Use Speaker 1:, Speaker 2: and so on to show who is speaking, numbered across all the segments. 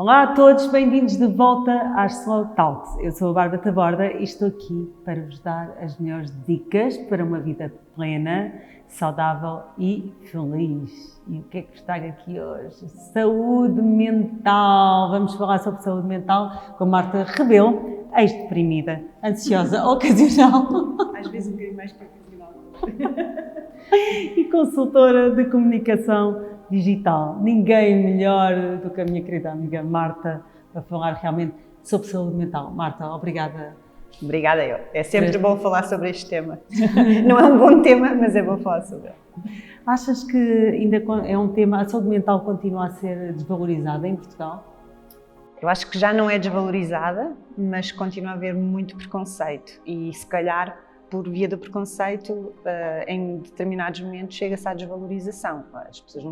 Speaker 1: Olá a todos, bem-vindos de volta às Slow Talks. Eu sou a Bárbara Taborda e estou aqui para vos dar as melhores dicas para uma vida plena, saudável e feliz. E o que é que vos trago aqui hoje? Saúde mental. Vamos falar sobre saúde mental com Marta Rebelo, ex-deprimida, ansiosa ocasional.
Speaker 2: Às vezes um bocadinho mais que ocasional.
Speaker 1: E consultora de comunicação digital. Ninguém melhor do que a minha querida amiga Marta para falar realmente sobre saúde mental. Marta, obrigada.
Speaker 2: Obrigada eu. É sempre bom falar sobre este tema. Não é um bom tema, mas é bom falar sobre ele.
Speaker 1: Achas que ainda é um tema, a saúde mental continua a ser desvalorizada em Portugal?
Speaker 2: Eu acho que já não é desvalorizada, mas continua a haver muito preconceito e se calhar por via do preconceito, em determinados momentos chega-se à desvalorização. As pessoas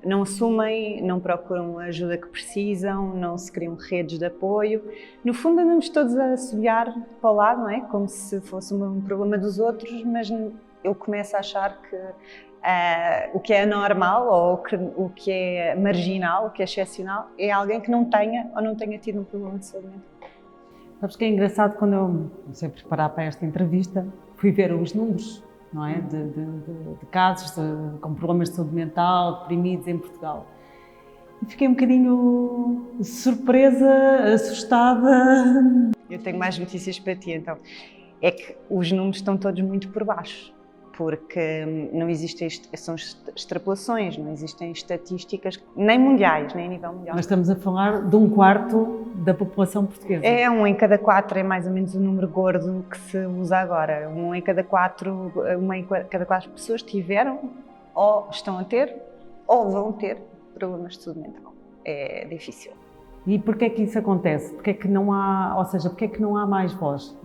Speaker 2: não assumem, não procuram a ajuda que precisam, não se criam redes de apoio. No fundo andamos todos a assobiar para o lado, não é? Como se fosse um problema dos outros, mas eu começo a achar que o que é anormal ou o que é marginal, o que é excepcional, é alguém que não tenha ou não tenha tido um problema de saúde mental.
Speaker 1: Sabes que é engraçado, quando eu comecei a preparar para esta entrevista, fui ver os números, não é? de casos com problemas de saúde mental, deprimidos em Portugal. E fiquei um bocadinho surpresa, assustada.
Speaker 2: Eu tenho mais notícias para ti, então. É que os números estão todos muito por baixo, porque não existem, são extrapolações, não existem estatísticas, nem mundiais, nem a nível mundial.
Speaker 1: Nós estamos a falar de 1/4 da população portuguesa.
Speaker 2: É 1 em cada 4, é mais ou menos o número gordo que se usa agora. 1 em cada 4 pessoas tiveram, ou estão a ter, ou vão ter problemas de saúde mental. É difícil.
Speaker 1: E porquê é que isso acontece? Porquê é que não há, ou seja, porquê é que não há mais voz?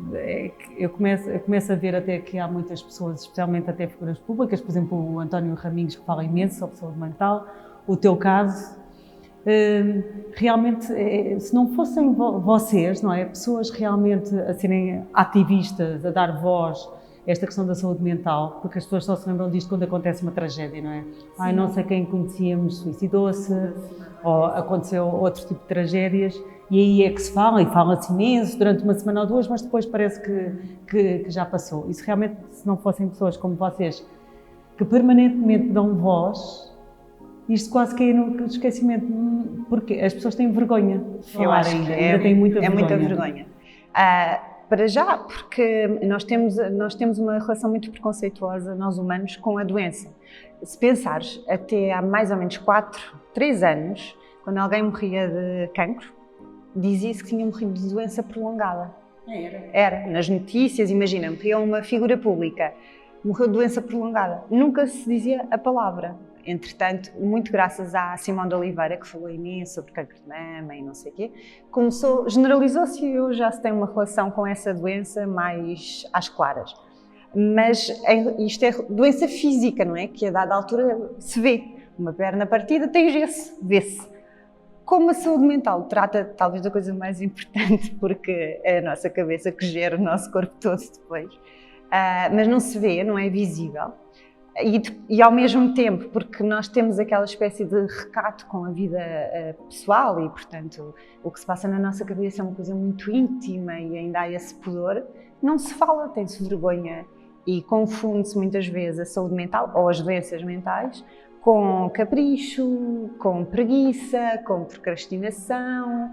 Speaker 1: Eu começo a ver até que há muitas pessoas, especialmente até figuras públicas, por exemplo, o António Raminhos, que fala imenso sobre saúde mental, o teu caso. Realmente, se não fossem vocês, não é? Pessoas realmente a serem ativistas, a dar voz a esta questão da saúde mental, porque as pessoas só se lembram disto quando acontece uma tragédia, não é? Ai, não sei quem conhecíamos suicidou-se, ou aconteceu outro tipo de tragédias, e aí é que se fala, e fala-se imenso durante uma semana ou duas, mas depois parece que já passou. E se realmente, se não fossem pessoas como vocês, que permanentemente dão voz, isto quase que é no esquecimento, porque as pessoas têm vergonha de falar ainda têm muita vergonha.
Speaker 2: É muita vergonha. Para já, porque nós temos uma relação muito preconceituosa, nós humanos, com a doença. Se pensares, até há mais ou menos 3 anos, quando alguém morria de cancro, dizia-se que tinha morrido de doença prolongada. Era. Nas notícias, imagina, morreu uma figura pública, morreu de doença prolongada. Nunca se dizia a palavra. Entretanto, muito graças à Simone de Oliveira, que falou imenso sobre cancro de mama e não sei o quê, generalizou-se e hoje já se tem uma relação com essa doença mais às claras. Mas isto é doença física, não é? Que a dada altura se vê. Uma perna partida tem gesso, vê-se. Como a saúde mental trata talvez da coisa mais importante, porque é a nossa cabeça que gera o nosso corpo todo depois, mas não se vê, não é visível. E ao mesmo tempo, porque nós temos aquela espécie de recato com a vida pessoal e, portanto, o que se passa na nossa cabeça é uma coisa muito íntima e ainda há esse pudor, não se fala, tem-se vergonha e confunde-se muitas vezes a saúde mental ou as doenças mentais com capricho, com preguiça, com procrastinação,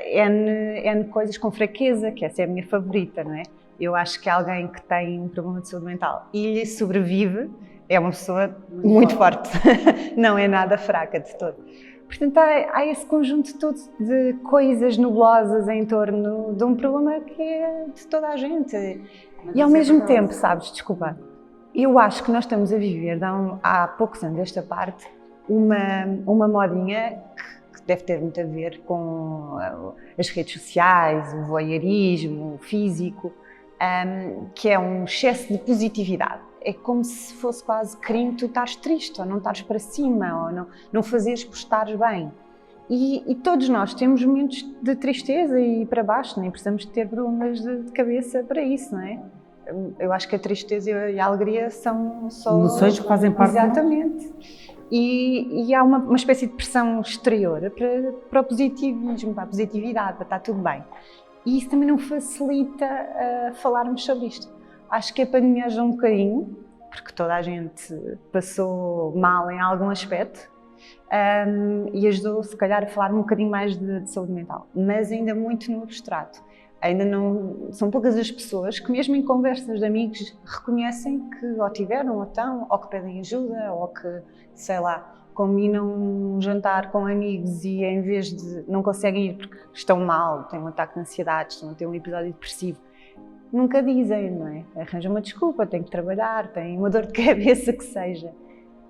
Speaker 2: N coisas, com fraqueza, que essa é a minha favorita, não é? Eu acho que alguém que tem um problema de saúde mental e lhe sobrevive é uma pessoa muito forte, não é nada fraca de todo. Portanto, há esse conjunto todo de coisas nebulosas em torno de um problema que é de toda a gente. E ao mesmo tempo, sabes, desculpa, eu acho que nós estamos a viver, há poucos anos desta parte, uma modinha que deve ter muito a ver com as redes sociais, o voyeurismo, o físico, que é um excesso de positividade. É como se fosse quase crime tu estares triste, ou não estares para cima, ou não fazeres por estares bem. E todos nós temos momentos de tristeza e para baixo, nem precisamos de ter problemas de cabeça para isso, não é? Eu acho que a tristeza e a alegria são só...
Speaker 1: emoções que fazem parte.
Speaker 2: Exatamente. E há uma espécie de pressão exterior para o positivismo, para a positividade, para estar tudo bem. E isso também não facilita falarmos sobre isto. Acho que a pandemia ajudou um bocadinho, porque toda a gente passou mal em algum aspecto, e ajudou, se calhar, a falar um bocadinho mais de saúde mental, mas ainda muito no abstrato. Ainda não, são poucas as pessoas que, mesmo em conversas de amigos, reconhecem que ou tiveram, ou estão, ou que pedem ajuda, ou que, sei lá, combinam um jantar com amigos e em vez de não conseguem ir porque estão mal, têm um ataque de ansiedade, estão a ter um episódio depressivo, nunca dizem, não é? Arranjam uma desculpa, têm que trabalhar, têm uma dor de cabeça que seja.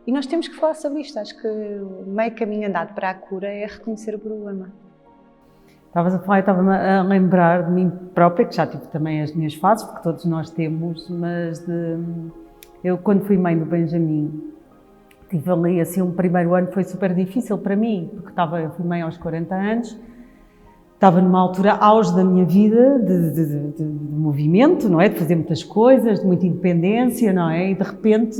Speaker 2: E nós temos que falar sobre isto. Acho que o meio caminho andado para a cura é reconhecer o problema.
Speaker 1: Estavas a falar, estava-me a lembrar de mim própria, que já tive também as minhas fases, porque todos nós temos, mas eu quando fui mãe do Benjamin, tive ali assim um primeiro ano que foi super difícil para mim, porque eu fui mãe aos 40 anos, estava numa altura auge da minha vida, de movimento, não é? De fazer muitas coisas, de muita independência, não é? E de repente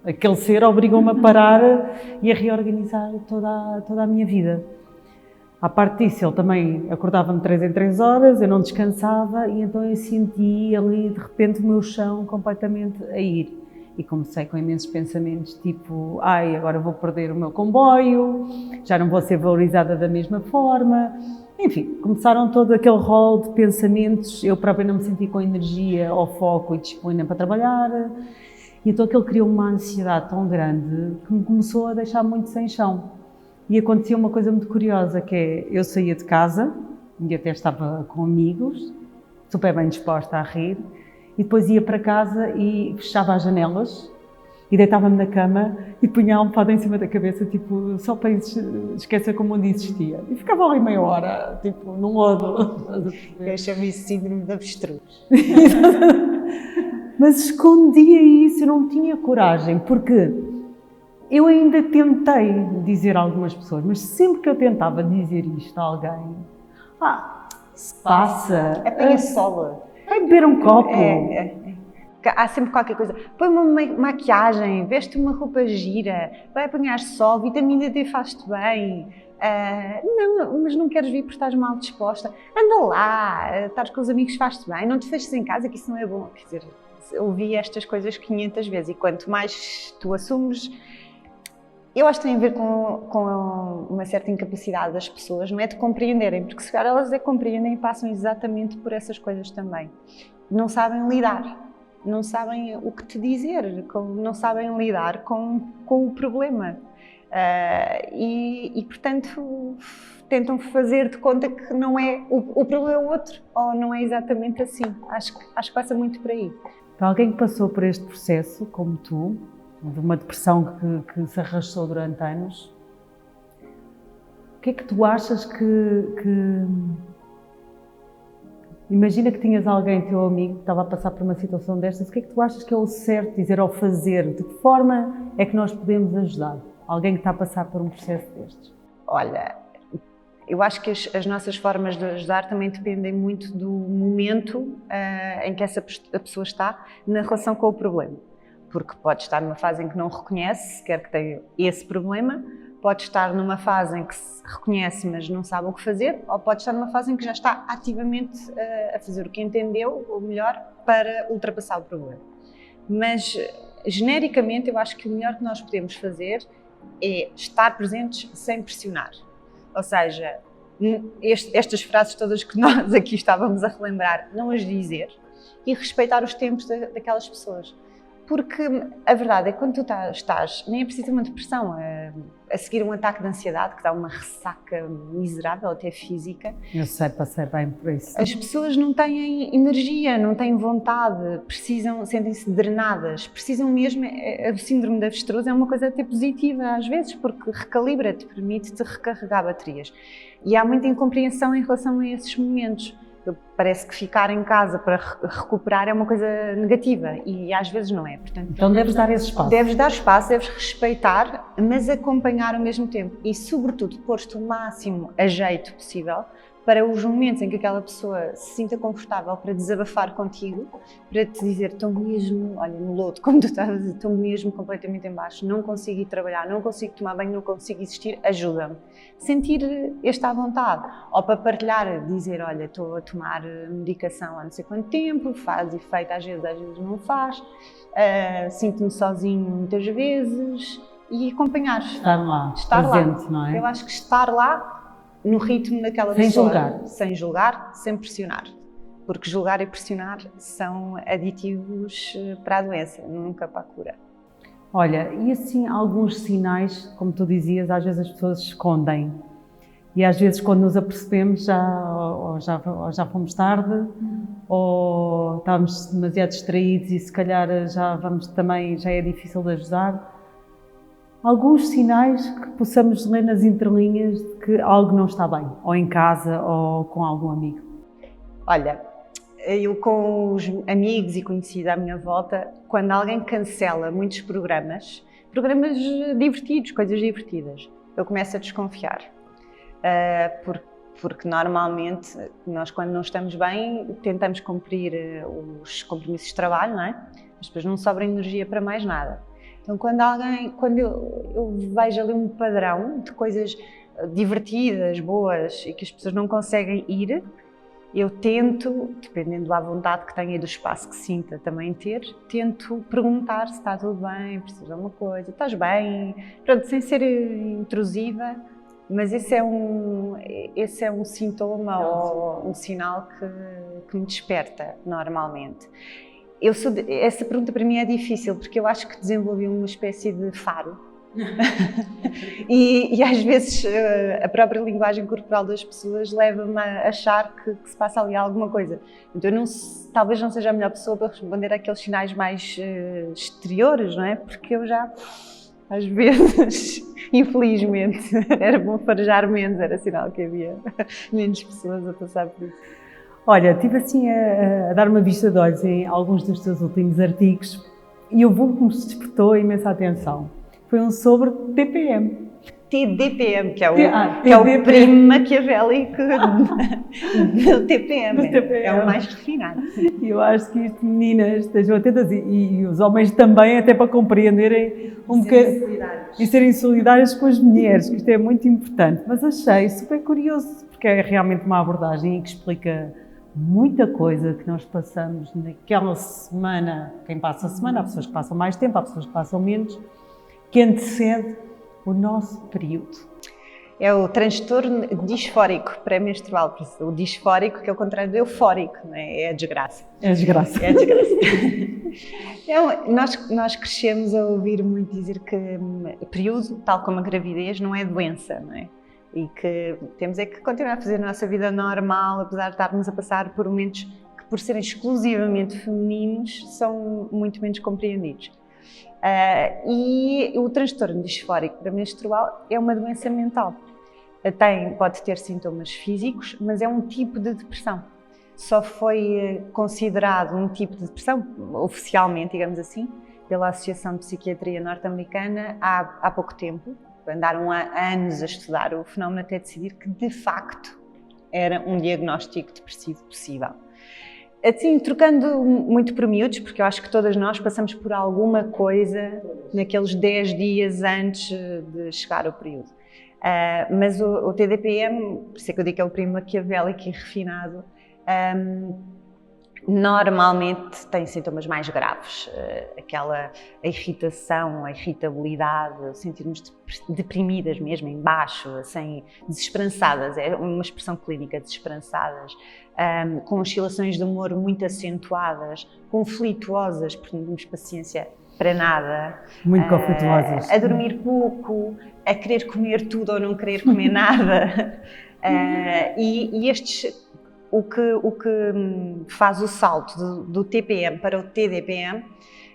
Speaker 1: aquele ser obrigou-me a parar e a reorganizar toda a minha vida. À parte disso, ele também acordava-me 3 em 3 horas, eu não descansava e então eu senti ali de repente o meu chão completamente a ir. E comecei com imensos pensamentos tipo, agora vou perder o meu comboio, já não vou ser valorizada da mesma forma. Enfim, começaram todo aquele rol de pensamentos, eu própria não me senti com energia ou foco e disciplina para trabalhar. E então aquilo criou uma ansiedade tão grande que me começou a deixar muito sem chão. E acontecia uma coisa muito curiosa, que é, eu saía de casa, e até estava com amigos, super bem disposta a rir, e depois ia para casa e fechava as janelas, e deitava-me na cama e punha a almofada em cima da cabeça, tipo, só para esquecer que o mundo existia. E ficava ali meia hora, tipo, num lodo.
Speaker 2: Eu chamo isso síndrome de avestruz.
Speaker 1: Mas escondia isso, eu não tinha coragem, porque eu ainda tentei dizer a algumas pessoas, mas sempre que eu tentava dizer isto a alguém, se passa.
Speaker 2: Apanha sol.
Speaker 1: Vai beber um copo.
Speaker 2: Há sempre qualquer coisa. Põe uma maquiagem, veste uma roupa gira, vai apanhar sol, vitamina D faz-te bem. Não, mas não queres vir porque estás mal disposta. Anda lá, estás com os amigos faz-te bem, não te feches em casa que isso não é bom. Quer dizer, ouvi estas coisas 500 vezes e quanto mais tu assumes. Eu acho que tem a ver com uma certa incapacidade das pessoas, não é de compreenderem, porque se calhar elas compreendem e passam exatamente por essas coisas também. Não sabem lidar, não sabem o que te dizer, não sabem lidar com o problema. Portanto, tentam fazer de conta que não é o problema é o outro, ou não é exatamente assim. Acho que passa muito por aí.
Speaker 1: Para alguém que passou por este processo, como tu, de uma depressão que se arrastou durante anos, o que é que tu achas que... Imagina que tinhas alguém, teu amigo, que estava a passar por uma situação destas, o que é que tu achas que é o certo dizer ou fazer? De que forma é que nós podemos ajudar alguém que está a passar por um processo destes?
Speaker 2: Olha, eu acho que as nossas formas de ajudar também dependem muito do momento em que essa pessoa está na relação com o problema. Porque pode estar numa fase em que não reconhece sequer que tem esse problema, pode estar numa fase em que se reconhece mas não sabe o que fazer, ou pode estar numa fase em que já está ativamente a fazer o que entendeu, ou melhor, para ultrapassar o problema. Mas, genericamente, eu acho que o melhor que nós podemos fazer é estar presentes sem pressionar. Ou seja, estas frases todas que nós aqui estávamos a relembrar, não as dizer e respeitar os tempos daquelas pessoas. Porque a verdade é que quando tu estás, nem é preciso uma depressão, a seguir um ataque de ansiedade que dá uma ressaca miserável, até física.
Speaker 1: Eu sei, passei bem por isso.
Speaker 2: As pessoas não têm energia, não têm vontade, sentem-se drenadas, precisam mesmo, o síndrome de avestruz é uma coisa até positiva às vezes, porque recalibra-te, permite-te recarregar baterias. E há muita incompreensão em relação a esses momentos. Parece que ficar em casa para recuperar é uma coisa negativa e às vezes não é. Portanto,
Speaker 1: então deves dar esse espaço.
Speaker 2: Deves dar espaço, deves respeitar, mas acompanhar ao mesmo tempo e, sobretudo, pôr-te o máximo a jeito possível para os momentos em que aquela pessoa se sinta confortável para desabafar contigo, para te dizer, estou mesmo, olha, no lodo, como tu estás a dizer, estou mesmo completamente em baixo, não consigo ir trabalhar, não consigo tomar banho, não consigo existir, ajuda-me. Sentir esta à vontade. Ou para partilhar, dizer, olha, estou a tomar medicação há não sei quanto tempo, faz efeito às vezes não faz, sinto-me sozinho muitas vezes, e acompanhar.
Speaker 1: Estar lá,
Speaker 2: estar
Speaker 1: presente,
Speaker 2: lá.
Speaker 1: não é?
Speaker 2: Eu acho que estar lá, no ritmo daquela
Speaker 1: Sem
Speaker 2: pessoa.
Speaker 1: julgar.
Speaker 2: Sem julgar, sem pressionar. Porque julgar e pressionar são aditivos para a doença, nunca para a cura.
Speaker 1: Olha, e assim, alguns sinais, como tu dizias, às vezes as pessoas escondem. E às vezes quando nos apercebemos ou já fomos tarde, ou estávamos demasiado distraídos e se calhar já é difícil de ajudar. Alguns sinais que possamos ler nas entrelinhas de que algo não está bem, ou em casa, ou com algum amigo.
Speaker 2: Olha, eu com os amigos e conhecidos à minha volta, quando alguém cancela muitos programas divertidos, coisas divertidas, eu começo a desconfiar. Porque normalmente nós, quando não estamos bem, tentamos cumprir os compromissos de trabalho, não é? Mas depois não sobra energia para mais nada. Então, quando eu vejo ali um padrão de coisas divertidas, boas e que as pessoas não conseguem ir, eu tento, dependendo da vontade que tenha e do espaço que sinta também ter, tento perguntar se está tudo bem, precisa de alguma coisa, estás bem, pronto, sem ser intrusiva, mas esse é um sintoma ou um sinal que me desperta normalmente. Essa pergunta para mim é difícil, porque eu acho que desenvolvi uma espécie de faro. e às vezes a própria linguagem corporal das pessoas leva-me a achar que se passa ali alguma coisa. Então talvez não seja a melhor pessoa para responder àqueles sinais mais exteriores, não é? Porque eu já, às vezes, infelizmente, era bom farejar menos, era sinal que havia menos pessoas a passar por isso.
Speaker 1: Olha, estive assim a dar uma vista de olhos em alguns dos teus últimos artigos e houve um que me despertou imensa atenção. Foi um sobre TPM.
Speaker 2: TDPM, que é o primo maquiavélico do TPM, é o mais refinado.
Speaker 1: Eu acho que isto, meninas, estejam atentas e os homens também, até para compreenderem um bocadinho e serem solidários com as mulheres, que isto é muito importante. Mas achei super curioso, porque é realmente uma abordagem que explica muita coisa que nós passamos naquela semana. Quem passa a semana, há pessoas que passam mais tempo, há pessoas que passam menos, que antecede o nosso período.
Speaker 2: É o transtorno disfórico pré-menstrual, o disfórico que é o contrário do eufórico, não é? É a desgraça.
Speaker 1: É a desgraça.
Speaker 2: É a desgraça. Nós crescemos a ouvir muito dizer que período, tal como a gravidez, não é doença, não é? E que temos é que continuar a fazer a nossa vida normal, apesar de estarmos a passar por momentos que, por serem exclusivamente femininos, são muito menos compreendidos. E o transtorno disfórico pré-menstrual é uma doença mental. Pode ter sintomas físicos, mas é um tipo de depressão. Só foi considerado um tipo de depressão, oficialmente, digamos assim, pela Associação de Psiquiatria Norte-Americana há pouco tempo. Andaram há anos a estudar o fenómeno até decidir que, de facto, era um diagnóstico depressivo possível. Assim, trocando muito por miúdos, porque eu acho que todas nós passamos por alguma coisa naqueles 10 dias antes de chegar ao período. Mas o TDPM, por isso é que eu digo que é o primo maquiavélico e refinado, normalmente tem sintomas mais graves, a irritação, a irritabilidade, sentirmos deprimidas mesmo, em baixo, assim, desesperançadas, é uma expressão clínica, desesperançadas, com oscilações de humor muito acentuadas, conflituosas, porque não temos paciência para nada.
Speaker 1: Muito conflituosas.
Speaker 2: A dormir pouco, a querer comer tudo ou não querer comer nada. O que faz o salto do TPM para o TDPM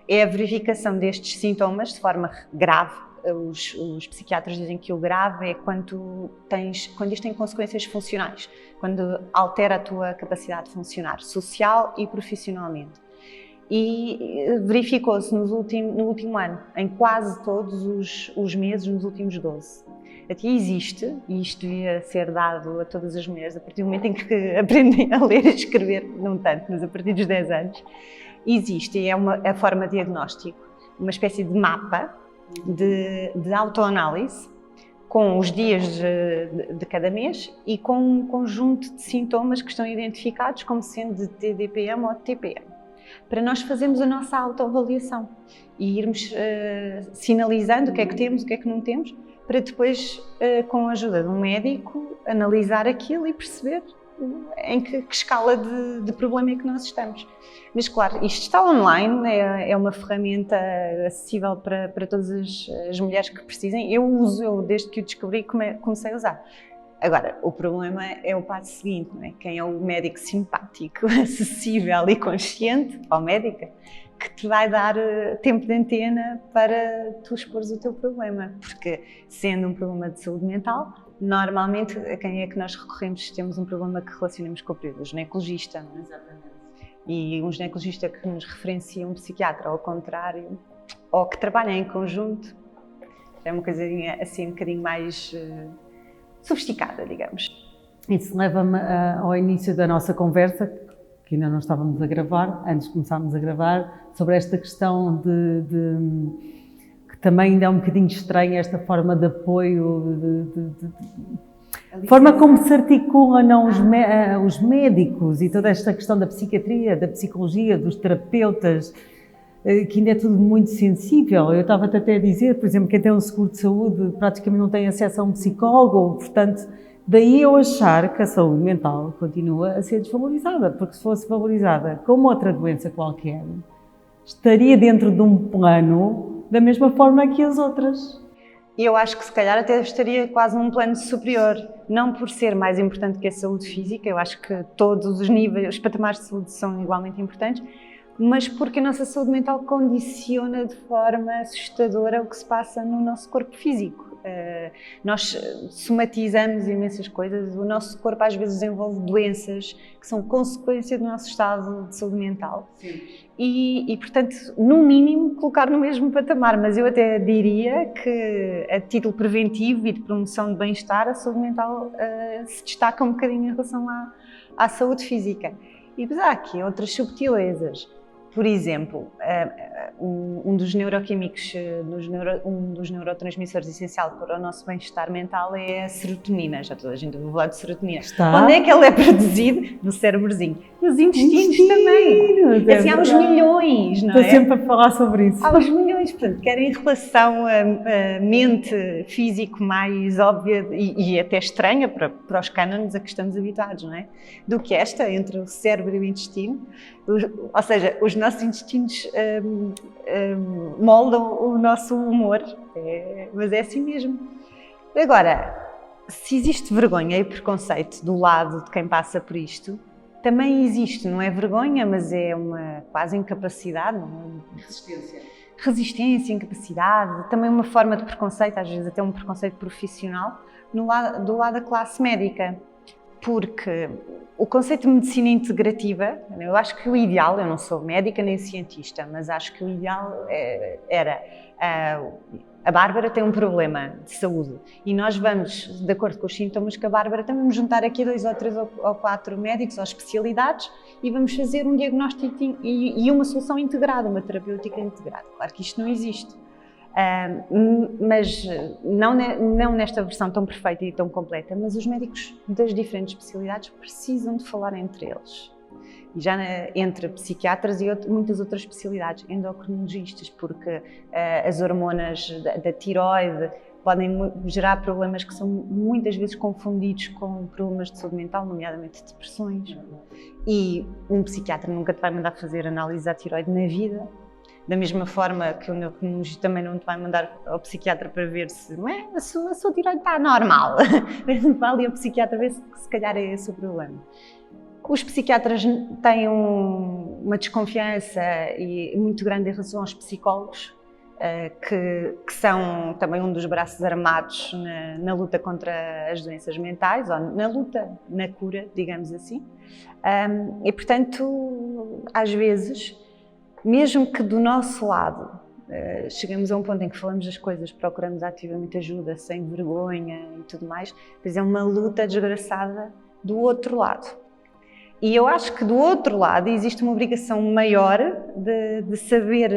Speaker 2: é a verificação destes sintomas de forma grave. Os psiquiatras dizem que o grave é quando isto tem consequências funcionais, quando altera a tua capacidade de funcionar, social e profissionalmente. E verificou-se no último ano, em quase todos os meses, nos últimos 12. Aqui existe, e isto devia ser dado a todas as mulheres, a partir do momento em que aprendem a ler e escrever, não tanto, mas a partir dos 10 anos, existe, e é a forma de diagnóstico, uma espécie de mapa de autoanálise, com os dias de cada mês e com um conjunto de sintomas que estão identificados como sendo de TDPM ou de TPM, para nós fazermos a nossa autoavaliação e irmos sinalizando o que é que temos, o que é que não temos, para depois, com a ajuda de um médico, analisar aquilo e perceber em que escala de problema é que nós estamos. Mas claro, isto está online, é uma ferramenta acessível para todas as mulheres que precisem. Eu desde que o descobri, comecei a usar. Agora, o problema é o passo seguinte, não é? Quem é o médico simpático, acessível e consciente, ou médica, que te vai dar tempo de antena para tu expores o teu problema. Porque, sendo um problema de saúde mental, normalmente, a quem é que nós recorremos se temos um problema que relacionamos com o período? O ginecologista, não é? Exatamente. E um ginecologista que nos referencia um psiquiatra, ao contrário, ou que trabalha em conjunto, é uma coisinha assim um bocadinho mais sofisticada, digamos.
Speaker 1: Isso leva-me ao início da nossa conversa, que ainda não estávamos a gravar, antes de começarmos a gravar, sobre esta questão que também ainda é um bocadinho estranha, esta forma de apoio, forma como se articulam os médicos e toda esta questão da psiquiatria, da psicologia, dos terapeutas, que ainda é tudo muito sensível. Eu estava até a dizer, por exemplo, quem tem um seguro de saúde praticamente não tem acesso a um psicólogo, portanto, daí eu achar que a saúde mental continua a ser desvalorizada, porque se fosse valorizada como outra doença qualquer, estaria dentro de um plano da mesma forma que as outras.
Speaker 2: E eu acho que se calhar até estaria quase num plano superior, não por ser mais importante que a saúde física, eu acho que todos os níveis, os patamares de saúde são igualmente importantes, mas porque a nossa saúde mental condiciona de forma assustadora o que se passa no nosso corpo físico. Nós somatizamos imensas coisas, o nosso corpo às vezes desenvolve doenças que são consequência do nosso estado de saúde mental. Sim. E, portanto, no mínimo, colocar no mesmo patamar, mas eu até diria que, a título preventivo e de promoção de bem-estar, a saúde mental se destaca um bocadinho em relação à saúde física. E depois há aqui outras subtilezas. Por exemplo, um dos neuroquímicos, um dos neurotransmissores essencial para o nosso bem-estar mental é a serotonina. Já toda a gente ouviu falar de serotonina.
Speaker 1: Está.
Speaker 2: Onde é que ele é produzido? No cérebrozinho. Nos intestinos também. Assim, há aos milhões, não é?
Speaker 1: Estou sempre a falar sobre isso.
Speaker 2: Há aos milhões, portanto, quer em relação a mente físico mais óbvia e até estranha para os cânones a que estamos habituados, não é? Do que esta, entre o cérebro e o intestino. Ou seja, os nossos intestinos moldam o nosso humor, mas é assim mesmo. Agora, se existe vergonha e preconceito do lado de quem passa por isto, também existe, não é vergonha, mas é uma quase incapacidade, não é? Resistência, incapacidade, também uma forma de preconceito, às vezes até um preconceito profissional, do lado da classe médica. Porque o conceito de medicina integrativa, eu acho que o ideal, eu não sou médica nem cientista, mas acho que o ideal era a Bárbara tem um problema de saúde e nós vamos, de acordo com os sintomas que a Bárbara tem, vamos juntar aqui 2 ou 3 ou 4 médicos ou especialidades e vamos fazer um diagnóstico e uma solução integrada, uma terapêutica integrada. Claro que isto não existe. Mas não nesta versão tão perfeita e tão completa, mas os médicos das diferentes especialidades precisam de falar entre eles. E já entre psiquiatras e muitas outras especialidades, endocrinologistas, porque as hormonas da tiroide podem gerar problemas que são muitas vezes confundidos com problemas de saúde mental, nomeadamente depressões. E um psiquiatra nunca te vai mandar fazer análise à tiroide na vida. Da mesma forma que o endocrinologista também não te vai mandar ao psiquiatra para ver se a sua tiroide está normal. Vai ali ao psiquiatra ver se calhar é esse o problema. Os psiquiatras têm uma desconfiança muito grande em relação aos psicólogos, que são também um dos braços armados na luta contra as doenças mentais, ou na cura, digamos assim. E, portanto, às vezes, mesmo que do nosso lado chegamos a um ponto em que falamos das coisas, procuramos ativamente ajuda, sem vergonha e tudo mais, pois é uma luta desgraçada do outro lado. E eu acho que do outro lado existe uma obrigação maior de saber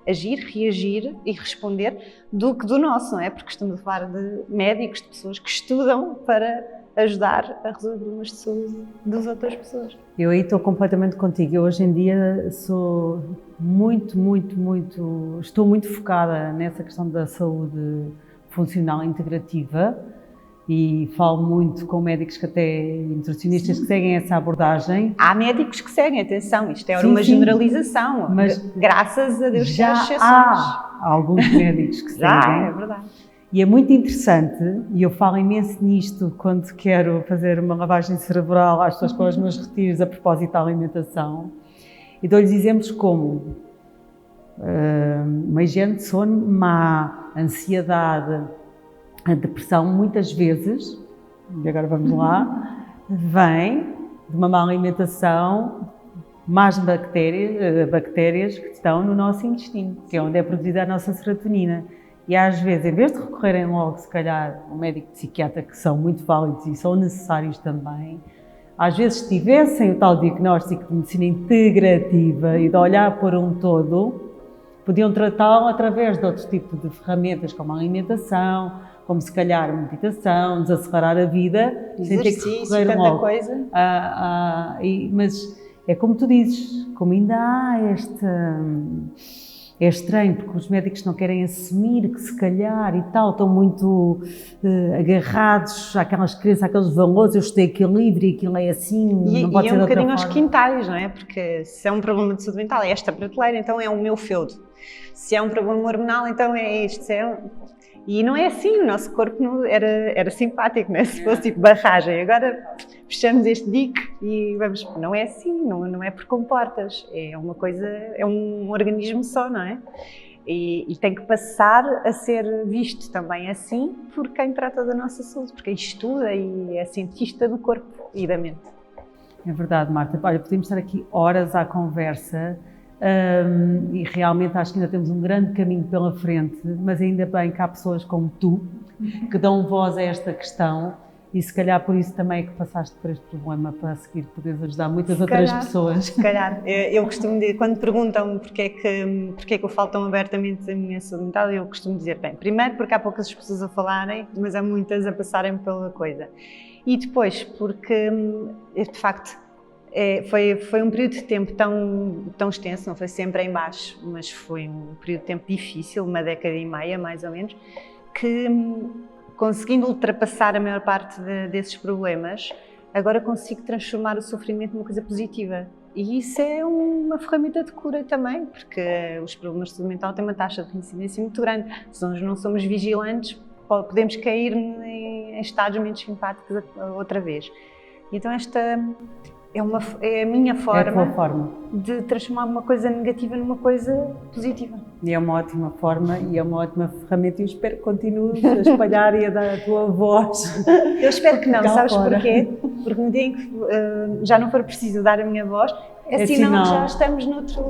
Speaker 2: agir, reagir e responder do que do nosso, não é? Porque estamos a falar de médicos, de pessoas que estudam para ajudar a resolver problemas de saúde das outras pessoas.
Speaker 1: Eu aí estou completamente contigo. Eu hoje em dia estou muito focada nessa questão da saúde funcional integrativa e falo muito com médicos que até nutricionistas que seguem essa abordagem.
Speaker 2: Há médicos que seguem, atenção, isto é uma generalização, mas graças a Deus
Speaker 1: já
Speaker 2: há exceções.
Speaker 1: Há alguns médicos que seguem.
Speaker 2: Já, é verdade.
Speaker 1: E é muito interessante, e eu falo imenso nisto quando quero fazer uma lavagem cerebral às pessoas com os meus retiros a propósito da alimentação, e dou-lhes exemplos como uma higiene de sono má, ansiedade, a depressão, muitas vezes, e agora vamos lá, vem de uma má alimentação, más bactérias que estão no nosso intestino, que é onde é produzida a nossa serotonina. E às vezes, em vez de recorrerem logo, se calhar, a um médico psiquiatra, que são muito válidos e são necessários também, às vezes, se tivessem o tal diagnóstico de medicina integrativa e de olhar por um todo, podiam tratá-lo através de outro tipo de ferramentas, como a alimentação, como se calhar a meditação, desacelerar a vida, sem ter que recorrer logo.
Speaker 2: Coisa.
Speaker 1: Mas é como tu dizes, como ainda há é estranho, porque os médicos não querem assumir que se calhar e tal, estão muito agarrados àquelas crenças, àqueles valores, eu estou em equilíbrio, aquilo é assim, não pode ser de outra forma.
Speaker 2: E é um bocadinho aos quintais, não é? Porque se é um problema de saúde mental, é esta prateleira, então é o meu feudo. Se é um problema hormonal, então é isto. E não é assim, o nosso corpo era simpático, não é? Se fosse tipo barragem, agora fechamos este dique e vamos. Não é assim, não é por comportas, é uma coisa, é um organismo só, não é? E tem que passar a ser visto também assim por quem trata da nossa saúde, por quem estuda e é cientista do corpo e da mente.
Speaker 1: É verdade, Marta. Olha, podemos estar aqui horas à conversa. E realmente acho que ainda temos um grande caminho pela frente, mas ainda bem que há pessoas como tu que dão voz a esta questão e se calhar por isso também é que passaste por este problema, para seguir poderes ajudar muitas outras pessoas.
Speaker 2: Se calhar, eu costumo dizer, quando perguntam porque é que eu falo tão abertamente da minha saúde mental, eu costumo dizer, bem, primeiro porque há poucas pessoas a falarem, mas há muitas a passarem pela coisa, e depois porque de facto foi um período de tempo tão extenso, não foi sempre em baixo, mas foi um período de tempo difícil, uma década e meia mais ou menos, que conseguindo ultrapassar a maior parte desses problemas, agora consigo transformar o sofrimento numa coisa positiva. E isso é uma ferramenta de cura também, porque os problemas de saúde mental têm uma taxa de reincidência muito grande. Se nós não somos vigilantes, podemos cair em estados menos simpáticos outra vez. Então esta é a minha forma de transformar uma coisa negativa numa coisa positiva.
Speaker 1: E é uma ótima forma e é uma ótima ferramenta e eu espero que continues a espalhar e a dar a tua voz.
Speaker 2: Eu espero que não, sabes porquê? Porque no dia em que já não for preciso dar a minha voz, é sinal que já estamos noutro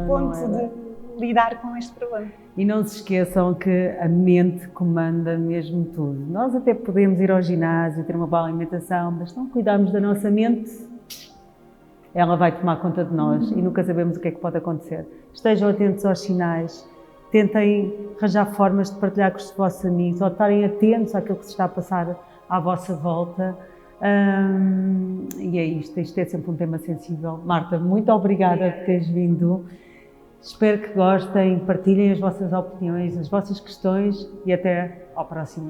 Speaker 2: ponto de lidar com este problema.
Speaker 1: E não se esqueçam que a mente comanda mesmo tudo. Nós até podemos ir ao ginásio, ter uma boa alimentação, mas se não cuidarmos da nossa mente, ela vai tomar conta de nós e nunca sabemos o que é que pode acontecer. Estejam atentos aos sinais, tentem arranjar formas de partilhar com os vossos amigos ou estarem atentos àquilo que se está a passar à vossa volta. E é isto é sempre um tema sensível. Marta, muito obrigada por teres vindo. Espero que gostem, partilhem as vossas opiniões, as vossas questões e até ao próximo.